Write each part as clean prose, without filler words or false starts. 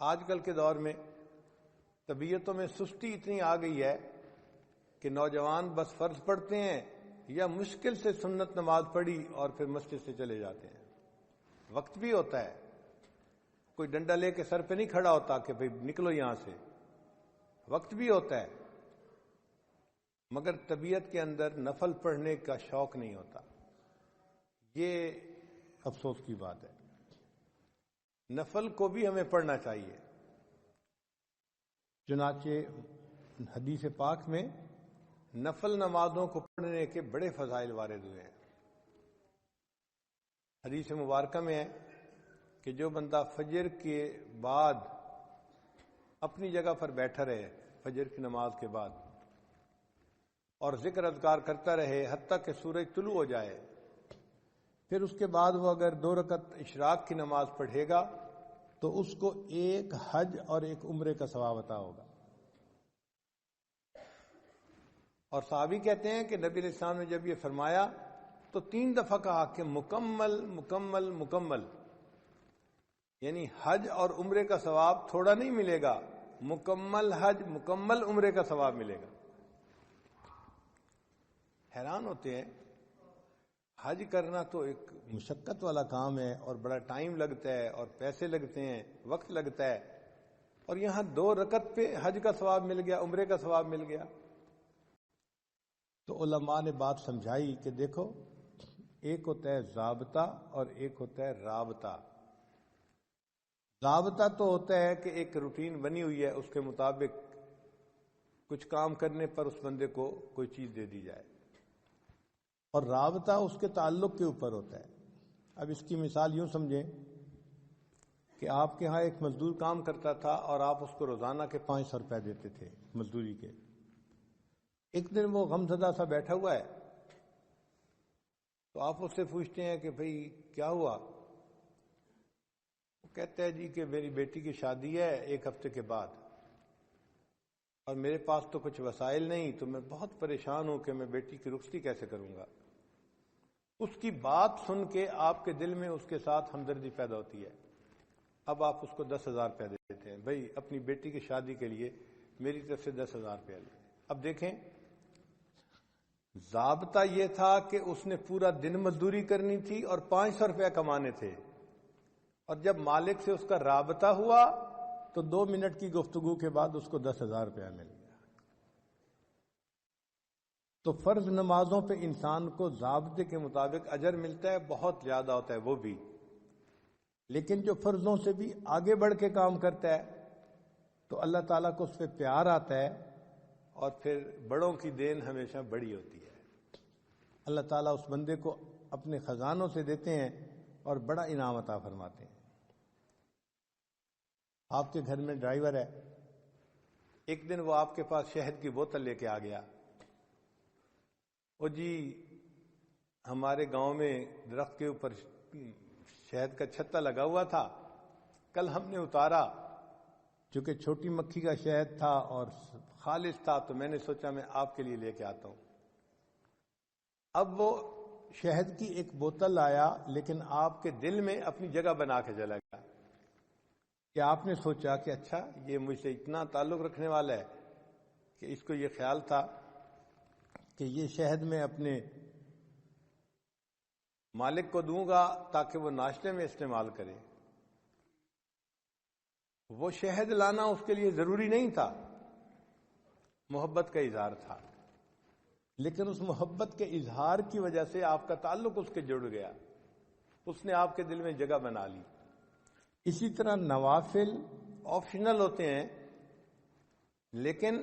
آج کل کے دور میں طبیعتوں میں سستی اتنی آ گئی ہے کہ نوجوان بس فرض پڑھتے ہیں یا مشکل سے سنت نماز پڑھی اور پھر مسجد سے چلے جاتے ہیں. وقت بھی ہوتا ہے, کوئی ڈنڈا لے کے سر پہ نہیں کھڑا ہوتا کہ بھئی نکلو یہاں سے, وقت بھی ہوتا ہے, مگر طبیعت کے اندر نفل پڑھنے کا شوق نہیں ہوتا. یہ افسوس کی بات ہے. نفل کو بھی ہمیں پڑھنا چاہیے. چنانچہ حدیث پاک میں نفل نمازوں کو پڑھنے کے بڑے فضائل وارد ہوئے ہیں. حدیث مبارکہ میں ہے کہ جو بندہ فجر کے بعد اپنی جگہ پر بیٹھا رہے, فجر کی نماز کے بعد, اور ذکر اذکار کرتا رہے حتیٰ کہ سورج طلوع ہو جائے, پھر اس کے بعد وہ اگر 2 رکعت اشراق کی نماز پڑھے گا تو اس کو ایک حج اور ایک عمرے کا ثواب عطا ہوگا. اور صحابی کہتے ہیں کہ نبی علیہ السلام نے جب یہ فرمایا تو 3 دفعہ کہا کہ مکمل مکمل مکمل, یعنی حج اور عمرے کا ثواب تھوڑا نہیں ملے گا, مکمل حج مکمل عمرے کا ثواب ملے گا. حیران ہوتے ہیں, حج کرنا تو ایک مشقت والا کام ہے اور بڑا ٹائم لگتا ہے اور پیسے لگتے ہیں, وقت لگتا ہے, اور یہاں 2 رکعت پہ حج کا ثواب مل گیا, عمرے کا ثواب مل گیا. تو علماء نے بات سمجھائی کہ دیکھو, ایک ہوتا ہے ضابطہ اور ایک ہوتا ہے رابطہ. ضابطہ تو ہوتا ہے کہ ایک روٹین بنی ہوئی ہے, اس کے مطابق کچھ کام کرنے پر اس بندے کو کوئی چیز دے دی جائے, اور رابطہ اس کے تعلق کے اوپر ہوتا ہے. اب اس کی مثال یوں سمجھیں کہ آپ کے ہاں ایک مزدور کام کرتا تھا اور آپ اس کو روزانہ کے 500 روپے دیتے تھے مزدوری کے. ایک دن وہ غمزدہ سا بیٹھا ہوا ہے تو آپ اس سے پوچھتے ہیں کہ بھئی کیا ہوا؟ وہ کہتا ہے جی کہ میری بیٹی کی شادی ہے 1 ہفتے کے بعد, اور میرے پاس تو کچھ وسائل نہیں, تو میں بہت پریشان ہوں کہ میں بیٹی کی رخصتی کیسے کروں گا. اس کی بات سن کے آپ کے دل میں اس کے ساتھ ہمدردی پیدا ہوتی ہے. اب آپ اس کو 10,000 روپے دیتے ہیں, بھئی اپنی بیٹی کی شادی کے لیے میری طرف سے 10,000 روپے لیں. اب دیکھیں, ضابطہ یہ تھا کہ اس نے پورا دن مزدوری کرنی تھی اور 500 روپے کمانے تھے, اور جب مالک سے اس کا رابطہ ہوا تو 2 منٹ کی گفتگو کے بعد اس کو 10,000 روپیہ مل گیا. تو فرض نمازوں پہ انسان کو ضابطے کے مطابق اجر ملتا ہے, بہت زیادہ ہوتا ہے وہ بھی, لیکن جو فرضوں سے بھی آگے بڑھ کے کام کرتا ہے تو اللہ تعالیٰ کو اس پہ پیار آتا ہے, اور پھر بڑوں کی دین ہمیشہ بڑی ہوتی ہے. اللہ تعالیٰ اس بندے کو اپنے خزانوں سے دیتے ہیں اور بڑا انعام عطا فرماتے ہیں. آپ کے گھر میں ڈرائیور ہے, ایک دن وہ آپ کے پاس شہد کی بوتل لے کے آ گیا. وہ جی ہمارے گاؤں میں درخت کے اوپر شہد کا چھتا لگا ہوا تھا, کل ہم نے اتارا, چونکہ چھوٹی مکھی کا شہد تھا اور خالص تھا تو میں نے سوچا میں آپ کے لیے لے کے آتا ہوں. اب وہ شہد کی ایک بوتل آیا, لیکن آپ کے دل میں اپنی جگہ بنا کے چلا گیا کہ آپ نے سوچا کہ اچھا یہ مجھ سے اتنا تعلق رکھنے والا ہے کہ اس کو یہ خیال تھا کہ یہ شہد میں اپنے مالک کو دوں گا تاکہ وہ ناشتے میں استعمال کرے. وہ شہد لانا اس کے لیے ضروری نہیں تھا, محبت کا اظہار تھا, لیکن اس محبت کے اظہار کی وجہ سے آپ کا تعلق اس کے جڑ گیا, اس نے آپ کے دل میں جگہ بنا لی. اسی طرح نوافل آپشنل ہوتے ہیں, لیکن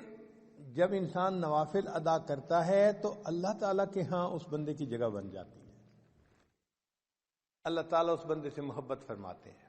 جب انسان نوافل ادا کرتا ہے تو اللہ تعالیٰ کے ہاں اس بندے کی جگہ بن جاتی ہے, اللہ تعالیٰ اس بندے سے محبت فرماتے ہیں.